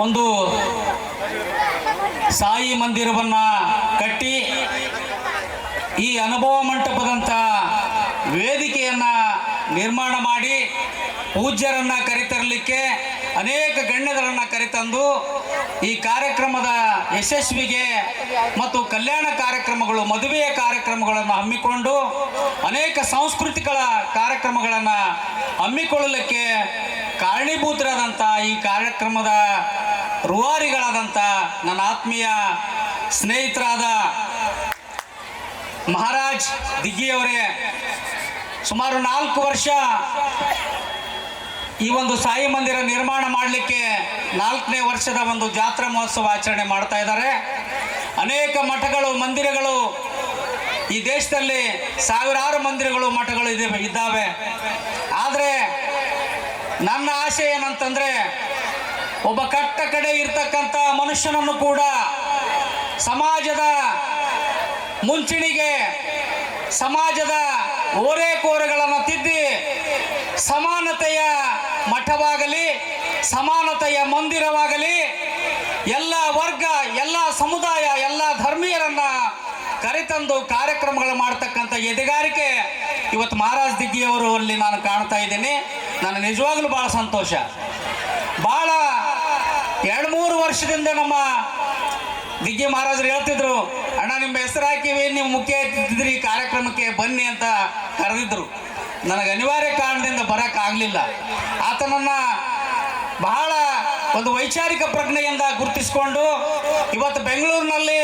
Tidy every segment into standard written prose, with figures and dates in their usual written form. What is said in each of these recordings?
ಒಂದು ಸಾಯಿ ಮಂದಿರವನ್ನು ಕಟ್ಟಿ ಈ ಅನುಭವ ಮಂಟಪದಂಥ ವೇದಿಕೆಯನ್ನು ನಿರ್ಮಾಣ ಮಾಡಿ ಪೂಜ್ಯರನ್ನು ಕರೆತರಲಿಕ್ಕೆ ಅನೇಕ ಗಣ್ಯರನ್ನು ಕರೆತಂದು ಈ ಕಾರ್ಯಕ್ರಮದ ಯಶಸ್ವಿಗೆ ಮತ್ತು ಕಲ್ಯಾಣ ಕಾರ್ಯಕ್ರಮಗಳು, ಮದುವೆಯ ಕಾರ್ಯಕ್ರಮಗಳನ್ನು ಹಮ್ಮಿಕೊಂಡು ಅನೇಕ ಸಾಂಸ್ಕೃತಿಕ ಕಾರ್ಯಕ್ರಮಗಳನ್ನು ಹಮ್ಮಿಕೊಳ್ಳಲಿಕ್ಕೆ ಕಾರಣೀಭೂತರಾದಂಥ ಈ ಕಾರ್ಯಕ್ರಮದ ರೂವಾರಿಗಳಾದಂಥ ನನ್ನ ಆತ್ಮೀಯ ಸ್ನೇಹಿತರಾದ ಮಹಾರಾಜ್ ದಿಗ್ಗಿಯವರೇ, ಸುಮಾರು 4 ವರ್ಷ ಈ ಒಂದು ಸಾಯಿ ಮಂದಿರ ನಿರ್ಮಾಣ ಮಾಡಲಿಕ್ಕೆ 4ನೇ ವರ್ಷದ ಒಂದು ಜಾತ್ರಾ ಮಹೋತ್ಸವ ಆಚರಣೆ ಮಾಡ್ತಾ ಇದ್ದಾರೆ. ಅನೇಕ ಮಠಗಳು, ಮಂದಿರಗಳು ಈ ದೇಶದಲ್ಲಿ ಸಾವಿರಾರು ಮಂದಿರಗಳು, ಮಠಗಳು ಇದ್ದಾವೆ. ಆದರೆ ನನ್ನ ಆಸೆ ಏನಂತಂದರೆ, ಒಬ್ಬ ಕಟ್ಟ ಕಡೆ ಇರ್ತಕ್ಕಂಥ ಮನುಷ್ಯನನ್ನು ಕೂಡ ಸಮಾಜದ ಮುಂಚೂಣಿಗೆ, ಸಮಾಜದ ಓರೆಕೋರೆಗಳನ್ನು ತಿದ್ದಿ ಸಮಾನತೆಯ ಮಠವಾಗಲಿ, ಸಮಾನತೆಯ ಮಂದಿರವಾಗಲಿ, ಎಲ್ಲ ವರ್ಗ, ಎಲ್ಲ ಸಮುದಾಯ, ಎಲ್ಲ ಧರ್ಮೀಯರನ್ನು ಕರೆತಂದು ಕಾರ್ಯಕ್ರಮಗಳು ಮಾಡ್ತಕ್ಕಂಥ ಎದೆಗಾರಿಕೆ ಇವತ್ತು ಮಹಾರಾಜ್ ದಿಗ್ಗಿಯವರು ಅಲ್ಲಿ ನಾನು ಕಾಣ್ತಾ ಇದ್ದೀನಿ. ನನಗೆ ನಿಜವಾಗ್ಲೂ ಭಾಳ ಸಂತೋಷ. ಭಾಳ 2-3 ವರ್ಷದಿಂದ ನಮ್ಮ ದಿಗ್ಗಿ ಮಹಾರಾಜರು ಹೇಳ್ತಿದ್ರು, ಅಣ್ಣ ನಿಮ್ಮ ಹೆಸರು ಹಾಕಿವಿ, ನೀವು ಮುಖ್ಯ ಇದ್ದಿದ್ರಿ ಕಾರ್ಯಕ್ರಮಕ್ಕೆ ಬನ್ನಿ ಅಂತ ಕರೆದಿದ್ರು. ನನಗೆ ಅನಿವಾರ್ಯ ಕಾರಣದಿಂದ ಬರೋಕ್ಕಾಗಲಿಲ್ಲ. ಆತನನ್ನು ಬಹಳ ಒಂದು ವೈಚಾರಿಕ ಪ್ರಜ್ಞೆಯಿಂದ ಗುರುತಿಸಿಕೊಂಡು ಇವತ್ತು ಬೆಂಗಳೂರಿನಲ್ಲಿ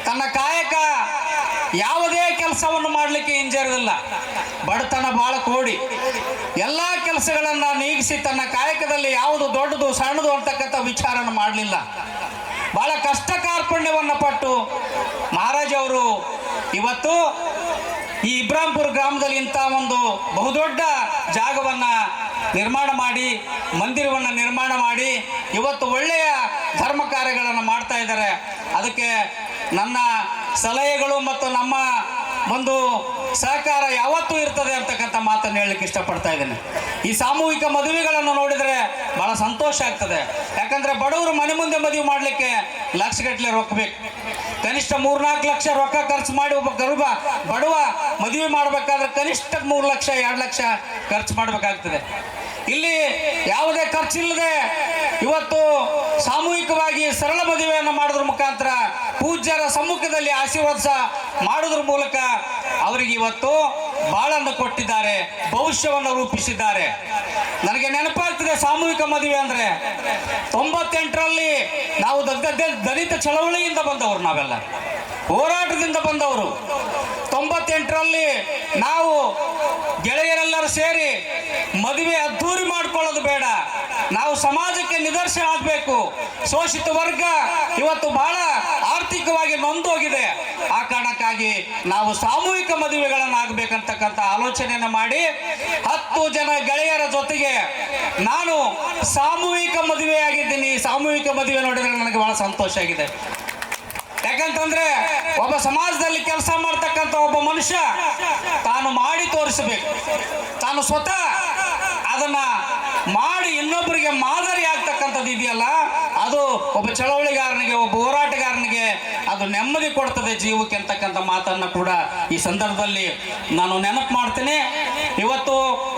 ತನ್ನ ಕಾಯಕ ಯಾವುದೇ ಕೆಲಸವನ್ನು ಮಾಡಲಿಕ್ಕೆ ಹಿಂಜರಿದಿಲ್ಲ. ಬಡತನ ಭಾಳ ಕೋಡಿ, ಎಲ್ಲ ಕೆಲಸಗಳನ್ನು ನೀಗಿಸಿ ತನ್ನ ಕಾಯಕದಲ್ಲಿ ಯಾವುದು ದೊಡ್ಡದು ಸಣ್ಣದು ಅಂತಕ್ಕಂಥ ವಿಚಾರನ ಮಾಡಲಿಲ್ಲ. ಭಾಳ ಕಷ್ಟ ಕಾರ್ಪಣ್ಯವನ್ನು ಪಟ್ಟು ಮಹಾರಾಜ್ ಅವರು ಇವತ್ತು ಈ ಇಬ್ರಾಂಪುರ ಗ್ರಾಮದಲ್ಲಿ ಇಂಥ ಒಂದು ಬಹುದೊಡ್ಡ ಜಾಗವನ್ನು ನಿರ್ಮಾಣ ಮಾಡಿ, ಮಂದಿರವನ್ನು ನಿರ್ಮಾಣ ಮಾಡಿ ಇವತ್ತು ಒಳ್ಳೆಯ ಧರ್ಮ ಕಾರ್ಯಗಳನ್ನು ಮಾಡ್ತಾ ಇದ್ದಾರೆ. ಅದಕ್ಕೆ ನನ್ನ ಸಲಹೆಗಳು ಮತ್ತು ನಮ್ಮ ಒಂದು ಸಹಕಾರ ಯಾವತ್ತೂ ಇರ್ತದೆ ಅಂತಕ್ಕಂಥ ಮಾತನ್ನು ಹೇಳಲಿಕ್ಕೆ ಇಷ್ಟಪಡ್ತಾ ಇದ್ದೇನೆ. ಈ ಸಾಮೂಹಿಕ ಮದುವೆಗಳನ್ನು ನೋಡಿದರೆ ಭಾಳ ಸಂತೋಷ ಆಗ್ತದೆ. ಯಾಕಂದರೆ ಬಡವರು ಮನೆ ಮುಂದೆ ಮದುವೆ ಮಾಡಲಿಕ್ಕೆ ಲಕ್ಷಗಟ್ಟಲೆ ರೊಕ್ಕ ಬೇಕು. ಕನಿಷ್ಠ 3-4 ಲಕ್ಷ ರೊಕ್ಕ ಖರ್ಚು ಮಾಡಿ ಒಬ್ಬ ಬಡವ ಮದುವೆ ಮಾಡಬೇಕಾದ್ರೆ ಕನಿಷ್ಠ 3 ಲಕ್ಷ 2 ಲಕ್ಷ ಖರ್ಚು ಮಾಡಬೇಕಾಗ್ತದೆ. ಇಲ್ಲಿ ಯಾವುದೇ ಖರ್ಚಿಲ್ಲದೆ ಇವತ್ತು ಸಾಮೂಹಿಕವಾಗಿ ಸರಳ ಮದುವೆಯನ್ನು ಮಾಡೋದ್ರ ಮುಖಾಂತರ ಪೂಜ್ಯರ ಸಮ್ಮುಖದಲ್ಲಿ ಆಶೀರ್ವಾದ ಮಾಡೋದ್ರ ಮೂಲಕ ಅವರಿಗೆ ಇವತ್ತು ಬಾಳನ್ನು ಕೊಟ್ಟಿದ್ದಾರೆ, ಭವಿಷ್ಯವನ್ನು ರೂಪಿಸಿದ್ದಾರೆ. ನನಗೆ ನೆನಪಾಗ್ತದೆ ಸಾಮೂಹಿಕ ಮದುವೆ ಅಂದರೆ 98ರಲ್ಲಿ ನಾವು ದಲಿತ ಚಳವಳಿಯಿಂದ ಬಂದವರು, ನಾವೆಲ್ಲ ಹೋರಾಟದಿಂದ ಬಂದವರು. 98ರಲ್ಲಿ ನಾವು ಗೆಳೆಯರೆಲ್ಲರೂ ಸೇರಿ ಮದುವೆ ಅದ್ಧೂರಿ ಮಾಡ್ಕೊಳ್ಳೋದು ಬೇಡ, ನಾವು ಸಮಾಜಕ್ಕೆ ನಿದರ್ಶನ ಆಗಬೇಕು. ಶೋಷಿತ ವರ್ಗ ಇವತ್ತು ಬಹಳ ಆರ್ಥಿಕವಾಗಿ ನೊಂದೋಗಿದೆ. ಆ ಕಾರಣಕ್ಕಾಗಿ ನಾವು ಸಾಮೂಹಿಕ ಮದುವೆಗಳನ್ನು ಆಗಬೇಕಂತಕ್ಕಂಥ ಆಲೋಚನೆಯನ್ನು ಮಾಡಿ 10 ಜನ ಗೆಳೆಯರ ಜೊತೆಗೆ ನಾನು ಸಾಮೂಹಿಕ ಮದುವೆ ಆಗಿದ್ದೀನಿ. ಸಾಮೂಹಿಕ ಮದುವೆ ನೋಡಿದರೆ ನನಗೆ ಬಹಳ ಸಂತೋಷ ಆಗಿದೆ. ಯಾಕಂತಂದ್ರೆ ಒಬ್ಬ ಸಮಾಜದಲ್ಲಿ ಕೆಲಸ ಮಾಡ್ತಕ್ಕಂಥ ಒಬ್ಬ ಮನುಷ್ಯ ತಾನು ಮಾಡಿ ತೋರಿಸಬೇಕು. ತಾನು ಸ್ವತಃ ಅದನ್ನ ಮಾಡಿ ಇನ್ನೊಬ್ಬರಿಗೆ ಮಾದರಿ ಆಗ್ತಕ್ಕಂಥದ್ದು ಇದೆಯಲ್ಲ, ಅದು ಒಬ್ಬ ಚಳವಳಿಗಾರನಿಗೆ, ಒಬ್ಬ ಹೋರಾಟಗಾರನಿಗೆ ಅದು ನೆಮ್ಮದಿ ಕೊಡ್ತದೆ ಜೀವಕ್ಕೆ ಅಂತಕ್ಕಂಥ ಮಾತನ್ನು ಕೂಡ ಈ ಸಂದರ್ಭದಲ್ಲಿ ನಾನು ನೆನಪು ಮಾಡ್ತೇನೆ. ಇವತ್ತು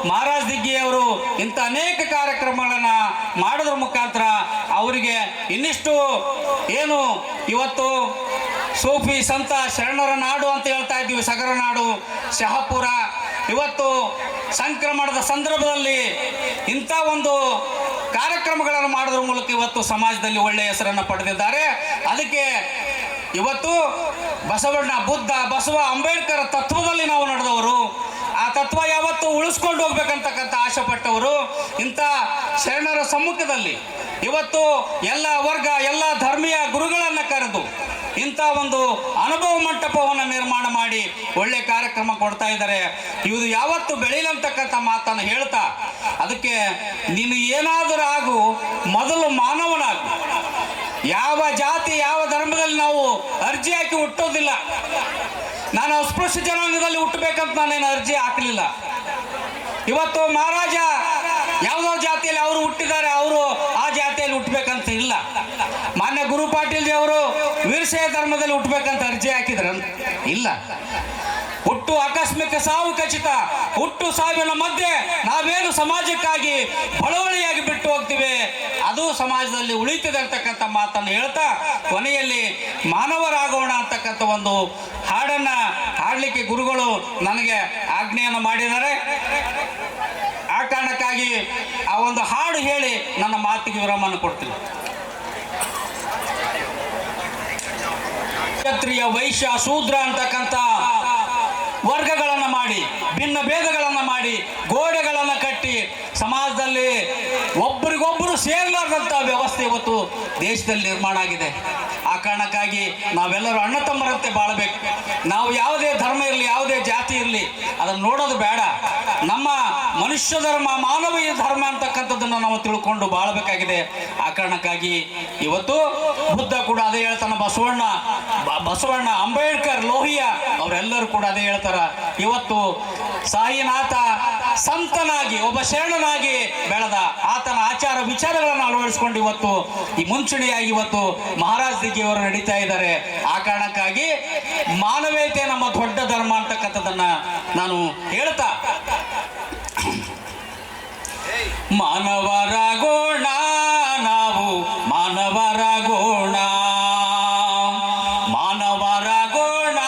ಮಹಾರಾಜ್ ದಿಗ್ಗಿಯವರು ಇಂಥ ಅನೇಕ ಕಾರ್ಯಕ್ರಮಗಳನ್ನು ಮಾಡೋದ್ರ ಮುಖಾಂತರ ಅವರಿಗೆ ಇನ್ನಿಷ್ಟು ಏನು ಇವತ್ತು ಸೂಫಿ ಸಂತ ಶರಣರ ನಾಡು ಅಂತ ಹೇಳ್ತಾ ಇದ್ದೀವಿ, ಸಗರ ನಾಡು, ಶಹಾಪುರ, ಇವತ್ತು ಸಂಕ್ರಮಣದ ಸಂದರ್ಭದಲ್ಲಿ ಇಂಥ ಒಂದು ಕಾರ್ಯಕ್ರಮಗಳನ್ನು ಮಾಡೋದ್ರ ಮೂಲಕ ಇವತ್ತು ಸಮಾಜದಲ್ಲಿ ಒಳ್ಳೆಯ ಹೆಸರನ್ನು ಪಡೆದಿದ್ದಾರೆ. ಅದಕ್ಕೆ ಇವತ್ತು ಬಸವಣ್ಣ, ಬುದ್ಧ, ಬಸವ, ಅಂಬೇಡ್ಕರ್ ತತ್ವದಲ್ಲಿ ನಾವು ನಡೆದವರು, ಆ ತತ್ವ ಯಾವತ್ತು ಉಳಿಸ್ಕೊಂಡು ಹೋಗ್ಬೇಕಂತಕ್ಕಂಥ ಆಶೆ ಪಟ್ಟವರು. ಇಂಥ ಶರಣರ ಸಮ್ಮುಖದಲ್ಲಿ ಇವತ್ತು ಎಲ್ಲ ವರ್ಗ, ಎಲ್ಲ ಧರ್ಮೀಯ ಗುರುಗಳನ್ನು ಕರೆದು ಇಂಥ ಒಂದು ಅನುಭವ ಮಂಟಪವನ್ನು ನಿರ್ಮಾಣ ಮಾಡಿ ಒಳ್ಳೆ ಕಾರ್ಯಕ್ರಮ ಕೊಡ್ತಾ ಇದ್ದಾರೆ. ಇದು ಯಾವತ್ತು ಬೆಳೀಲಂತಕ್ಕಂಥ ಮಾತನ್ನು ಹೇಳ್ತಾ, ಅದಕ್ಕೆ ನೀನು ಏನಾದರೂ ಆಗು, ಮೊದಲು ಮಾನವನಾಗು. ಯಾವ ಜಾತಿ, ಯಾವ ಧರ್ಮದಲ್ಲಿ ನಾವು ಅರ್ಜಿ ಹಾಕಿ ಹುಟ್ಟೋದಿಲ್ಲ. ನಾನು ಅಸ್ಪೃಶ್ಯ ಜನಾಂಗದಲ್ಲಿ ಹುಟ್ಟಬೇಕಂತ ನಾನೇನು ಅರ್ಜಿ ಹಾಕಲಿಲ್ಲ. ಇವತ್ತು ಮಹಾರಾಜ ಯಾವುದೋ ಜಾತಿಯಲ್ಲಿ ಅವರು ಹುಟ್ಟಿದ್ದಾರೆ, ಅವರು ಆ ಜಾತಿಯಲ್ಲಿ ಹುಟ್ಟಬೇಕಂತ ಇಲ್ಲ. ಮಾನ್ಯ ಗುರು ಪಾಟೀಲ್ ಜಿ ಅವರು ವೀರಶೈವ ಧರ್ಮದಲ್ಲಿ ಹುಟ್ಟಬೇಕಂತ ಅರ್ಜಿ ಹಾಕಿದ್ರ? ಇಲ್ಲ. ಹುಟ್ಟು ಆಕಸ್ಮಿಕ, ಸಾವು ಖಚಿತ. ಹುಟ್ಟು ಸಾವಿನ ಮಧ್ಯೆ ನಾವೇನು ಸಮಾಜಕ್ಕಾಗಿ ಬಳವಳಿಯಾಗಿ ಬಿಟ್ಟು ಹೋಗ್ತೀವಿ ಅದು ಸಮಾಜದಲ್ಲಿ ಉಳಿತಿದೆ ಅಂತಕ್ಕಂಥ ಮಾತನ್ನು ಹೇಳ್ತಾ ಕೊನೆಯಲ್ಲಿ ಮಾನವರಾಗೋಣ ಅಂತಕ್ಕಂಥ ಒಂದು ಹಾಡನ್ನ ಹಾಡಲಿಕ್ಕೆ ಗುರುಗಳು ನನಗೆ ಆಜ್ಞೆಯನ್ನು ಮಾಡಿದ್ದಾರೆ. ಆ ಕಾರಣಕ್ಕಾಗಿ ಆ ಒಂದು ಹಾಡು ಹೇಳಿ ನನ್ನ ಮಾತಿಗೆ ವಿರಾಮವನ್ನು ಕೊಡ್ತೀನಿ. ಕ್ಷತ್ರಿಯ, ವೈಶ್ಯ, ಶೂದ್ರ ಅಂತಕ್ಕಂಥ ವರ್ಗಗಳನ್ನು ಮಾಡಿ, ಭಿನ್ನ ಭೇದಗಳನ್ನು ಮಾಡಿ, ಗೋಡೆಗಳನ್ನು ಕಟ್ಟಿ ಸಮಾಜದಲ್ಲಿ ಒಬ್ಬರಿಗೊಬ್ಬರು ಸೇರಲಾರ್ದಂಥ ವ್ಯವಸ್ಥೆ ಇವತ್ತು ದೇಶದಲ್ಲಿ ನಿರ್ಮಾಣ ಆಗಿದೆ. ಆ ಕಾರಣಕ್ಕಾಗಿ ನಾವೆಲ್ಲರೂ ಅಣ್ಣ ತಮ್ಮರಂತೆ ಬಾಳಬೇಕು. ನಾವು ಯಾವುದೇ ಧರ್ಮ ಇರಲಿ, ಯಾವುದೇ ಜಾತಿ ಇರಲಿ, ಅದನ್ನು ನೋಡೋದು ಬೇಡ. ನಮ್ಮ ಮನುಷ್ಯ ಧರ್ಮ, ಮಾನವೀಯ ಧರ್ಮ ಅಂತಕ್ಕಂಥದ್ದನ್ನು ನಾವು ತಿಳ್ಕೊಂಡು ಬಾಳಬೇಕಾಗಿದೆ. ಆ ಕಾರಣಕ್ಕಾಗಿ ಇವತ್ತು ಬುದ್ಧ ಕೂಡ ಅದೇ ಹೇಳ್ತಾನೆ, ಬಸವಣ್ಣ, ಅಂಬೇಡ್ಕರ್, ಲೋಹಿಯಾ ಅವರೆಲ್ಲರೂ ಕೂಡ ಅದೇ ಹೇಳ್ತಾರ. ಇವತ್ತು ಸಾಯಿನಾಥ ಸಂತನಾಗಿ, ಒಬ್ಬ ಶರಣನಾಗಿ ಬೆಳೆದ, ಆತನ ಆಚಾರ ವಿಚಾರಗಳನ್ನು ಅಳವಡಿಸಿಕೊಂಡು ಇವತ್ತು ಈ ಮುಂಚೂಣಿಯಾಗಿ ಇವತ್ತು ಮಹಾರಾಜ್ ದಿಗ್ಗಿಯವರು ನಡೀತಾ ಇದ್ದಾರೆ. ಆ ಕಾರಣಕ್ಕಾಗಿ ಮಾನವೀಯತೆ ನಮ್ಮ ದೊಡ್ಡ ಧರ್ಮ ಅಂತಕ್ಕಂಥದ್ದನ್ನ ನಾನು ಹೇಳ್ತಾ, ಮಾನವರಾಗೋಣ, ನಾವು ಮಾನವರಾಗೋಣ, ಮಾನವರಾಗೋಣ,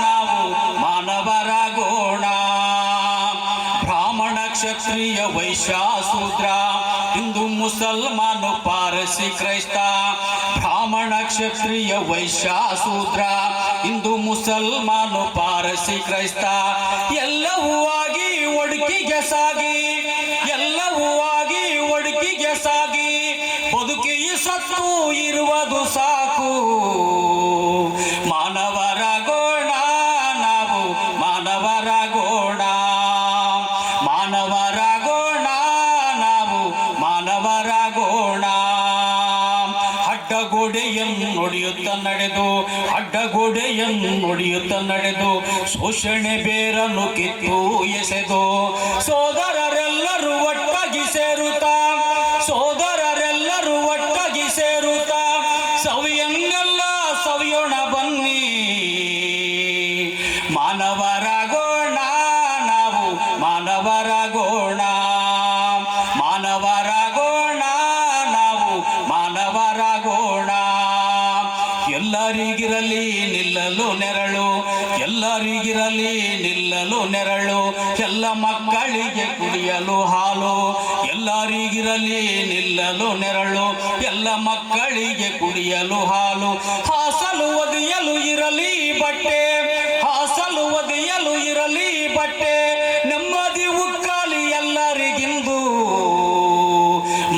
ನಾವು ಮಾನವರಾಗೋಣ. ಬ್ರಾಹ್ಮಣ, ಕ್ಷತ್ರಿಯ, ವೈಶ್ಯ, ಶೂದ್ರ, ಹಿಂದೂ, ಮುಸಲ್ಮಾನು, ಪಾರಸಿ, ಕ್ರೈಸ್ತ. ಬ್ರಾಹ್ಮಣ, ಕ್ಷತ್ರಿಯ, ವೈಶ್ಯ, ಶೂದ್ರ, ಹಿಂದೂ, ಮುಸಲ್ಮಾನು, ಪಾರಸಿ, ಕ್ರೈಸ್ತ. ಎಲ್ಲವೂ ಆಗಿ ಒಡಕಿಗೆ ಸಾಗಿ, ಎಲ್ಲವೂ ಆಗಿ ಒಡಕಿಗೆ ಸಾಗಿ, ಬದುಕಿ ಸತ್ತು ಇರುವುದು ಸಾಕು. ಮಾನವರಾಗೋಣ, ನಾವು ಮಾನವರಾಗೋಣ, ಮಾನವರಾಗೋಣ, ನಾವು ಮಾನವರಾಗೋಣ. ಅಡ್ಡಗೋಡೆಯನ್ನು ನುಡಿಯುತ್ತ ನಡೆದು, ಅಡ್ಡಗೋಡೆಯನ್ನು ನುಡಿಯುತ್ತ ನಡೆದು, ಶೋಷಣೆ ಬೇರನ್ನು ಕಿತ್ತು ಎಸೆದು, ಸೋದರರೆಲ್ಲರೂ ಒಟ್ಟಾಗಿ ಸೇರುತ್ತಾ, ಸೋದರರೆಲ್ಲರೂ ಒಟ್ಟಾಗಿ ಸೇರುತ್ತಾ, ಸವಿಯನ್ನೆಲ್ಲ ಸವಿಯೋಣ ಬನ್ನಿ. ಮಾನವರಾಗೋಣ, ನಾವು ಮಾನವರಾಗೋಣ, ಮಾನವರಾಗೋಣ, ನಾವು ಮಾನವರಾಗೋಣ. ಎಲ್ಲರಿಗಿರಲಿ ನಿಲ್ಲಲು ನೆರಳು, ಎಲ್ಲರಿಗಿರಲಿ ನಿಲ್ಲಲು ನೆರಳು, ಎಲ್ಲ ಮಕ್ಕಳಿಗೆ ಕುಡಿಯಲು ಹಾಲು. ಎಲ್ಲರಿಗಿರಲಿ ನಿಲ್ಲಲು ನೆರಳು, ಎಲ್ಲ ಮಕ್ಕಳಿಗೆ ಕುಡಿಯಲು ಹಾಲು. ಹಾಸಲು ಒದೆಯಲು ಇರಲಿ ಬಟ್ಟೆ, ಹಾಸಲು ಒದೆಯಲು ಇರಲಿ ಬಟ್ಟೆ, ನೆಮ್ಮದಿ ಉಕ್ಕಾಲಿ ಎಲ್ಲರಿಗಿಂದು.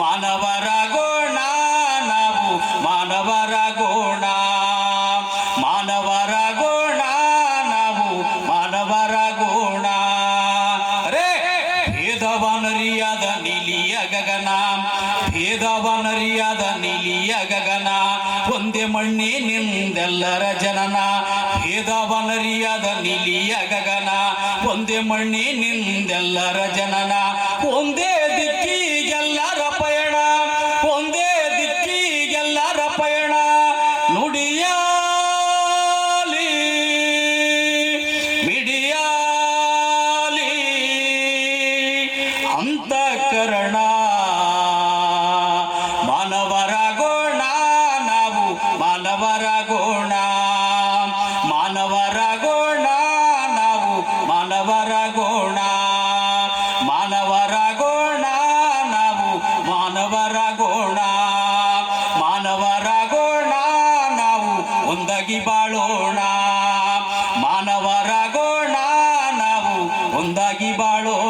ಮಾನವರಾಗೋಣ, ನಾವು ಮಾನವರಾಗೋಣ, ಮಾನವರಾಗೋಣ, ನಾವು ಮಾನವರಾಗೋಣ. ಅರೇ ಭೇದವನರಿಯಾದ ನೀಲಿಯ ಗಗನ, ಭೇದವನರಿಯಾದ ನೀಲಿಯ ಗಗನ, ಒಂದೇ ಮಣ್ಣಿನಿಂದೆಲ್ಲರ ಜನನ. ಭೇದವನರಿಯಾದ ನೀಲಿಯ ಗಗನ, ಒಂದೇ ಮಣ್ಣಿನಿಂದೆಲ್ಲರ ಜನನ. ಒಂದೇ ದಿಕ್ಕಿಗೆಲ್ಲರ ಪಯಣ, ಒಂದೇ ದಿಕ್ಕಿಗೆಲ್ಲರ ಪಯಣ. ನುಡಿಯಾಲಿ ಮಿಡಿಯಾಲಿ ಅಂತಃಕರಣ. ಮಾನವರಾಗೋಣ, ನಾವು ಮಾನವರಾಗೋಣ, ಮಾನವರಾಗೋಣ, ನಾವು ಮಾನವರಾಗೋಣ, ಮಾನವರಾಗೋಣ, ನಾವು ಮಾನವರಾಗೋಣ, ಮಾನವರಾಗೋಣ, ನಾವು ಒಂದಾಗಿ ಬಾಳೋಣ, ಮಾನವರಾಗೋಣ, ನಾವು ಒಂದಾಗಿ ಬಾಳೋಣ.